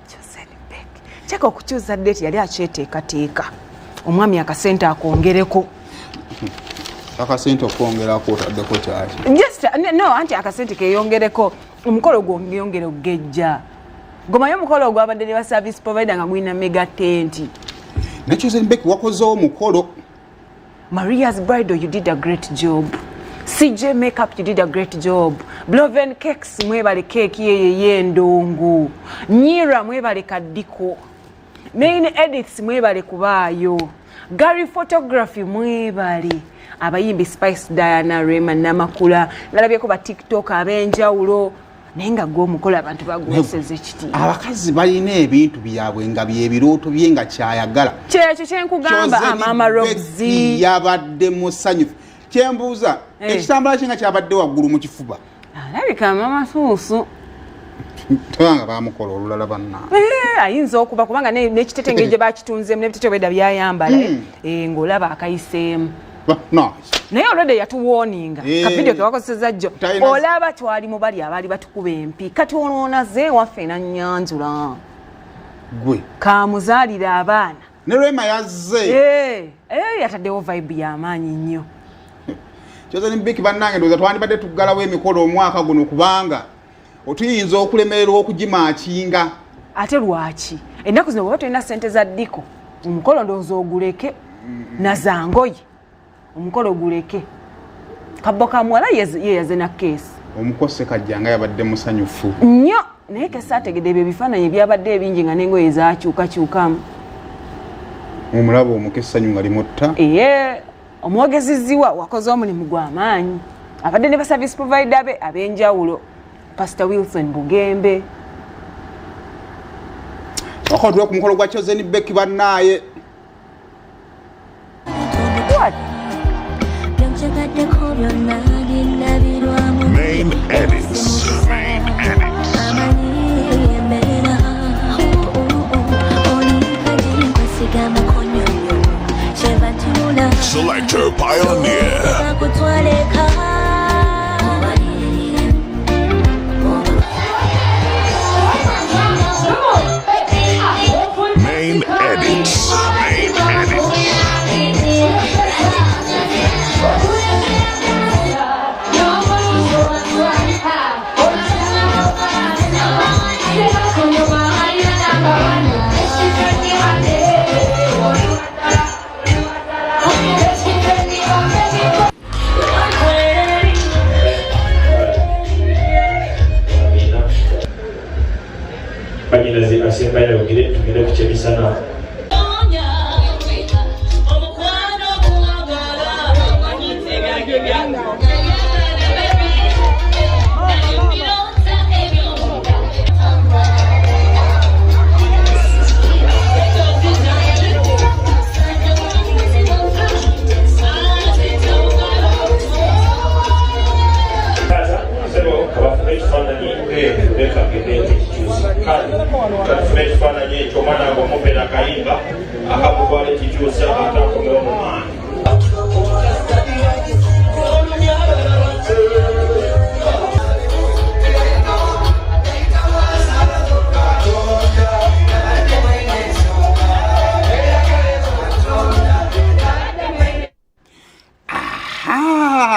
Chozen Becky cheka okukyuza date yali akyeteekateeka omwami akasente akongereko akasente okwongerako otaddeko kyaki just no anti akasente keyongereko omukolo gwongere ogejja gomayo omukolo gwabadde ne ba service provider nga gwina mega tent ne Chozen Becky wakoze omukolo Maria's bridal you did a great job CJ makeup you did a great job Bloven cakes mwebale cake yeye ndongo Nyira mwebale kadiko main edits mwebale kubaayo Gary photography mwebale abayimbi Spice Diana Rema Namakula nalabyeko ba TikTok abenjawulo nenga gwo mukola abantu bagweseze kiti abakazi balina ebintu byabwe nga byebirooto byenga kyayagala kyekyo kyenkugamba mama Roxy yabadde musanyufu kyembuuza ekitambala kyenga kyabadde waggulu mu kifuba alabika mama Suusu tebanga bamukola olulala banna ayinza okuba kubanga n'ekitete ngeje bakitunzeemu n'ebitete bwedda byayambala ng'olaba akayiseemu naye olwedde yatuwooninga kavidiyo kewakozeseza jjo olaba twali mu bali abaali batukuba empi kati onoonaze waffe nanyanjula gwe kamuzaalira abaana ne Rema yazze yataddewo vibe y'amaanyi nnyo Chozen Becky bannange ndowooza twandibadde tuggalawo emikolo omwaka guno kubanga otuyinza okulemererwa okugimakinga ate lwaki ennaku zino bweba tulina ssente za ddiko omukolo ndowooza oguleke nazangoye omukolo guleke kabboka muwala ye yaze na keesi omukose kajjanga yabadde musanyufu nnyo naye kesi ategedde ebyo ebifaananyi ebyabadde ebingi nga n'engoye zakyukakyukamu omulaba omukessanyu nga limutta omwogeziziwa wakoze omulimu gw'amaanyi abadde ne ba service provider be ab'enjawulo Pastor Wilson Bugembe wakodwa ku mukolo gwa Chozen Becky bannaaye Main edits. Selector Pioneer. Main edits. Banyinazi asemba yayogere tugende ku kyebisana ekifaananyi ekyo omwana ng'omupera akayimba akamutwala ekikyusa atakomera omumwana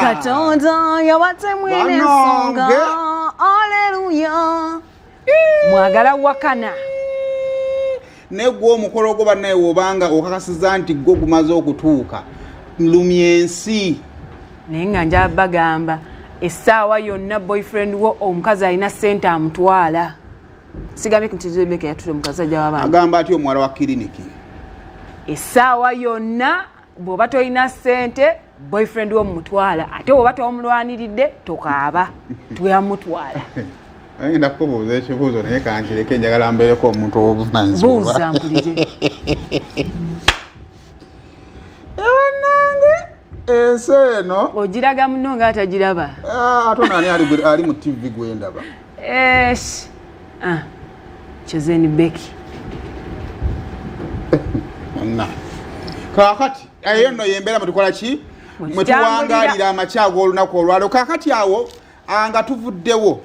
Katonda yawatemwe n'ensonga aleluya mwagala wakana negwe omukolo gwo bannaye wobanga okakasiza nti gwo gumaze okutuuka lumya ensi naye nga nja bagamba essaawa yonna boyfriend wo omukazi alina ssente amutwala sigambye nti Chozen Becky yatule mukazi ajja w'abantu agamba ati omwala wa kiriniki essaawa yonna bw'oba tolina ssente boyfriend wo mutwala ate bw'oba tomulwaniridde tokaaba tuyamutwala ngenda kubuuza ekibuuzo naye kankireke njagala mbeereko omuntu ow'obuvunaanyizibwa buuza mpulire ewannange ensi eno ogiraga muno nga atagiraba ate naani ali mu TV gwendaba Chozen Becky kakati eyo nno yembeera mwetukola ki mwetuwangalira amakya ag'olunaku olwalo kakati awo nga tuvuddewo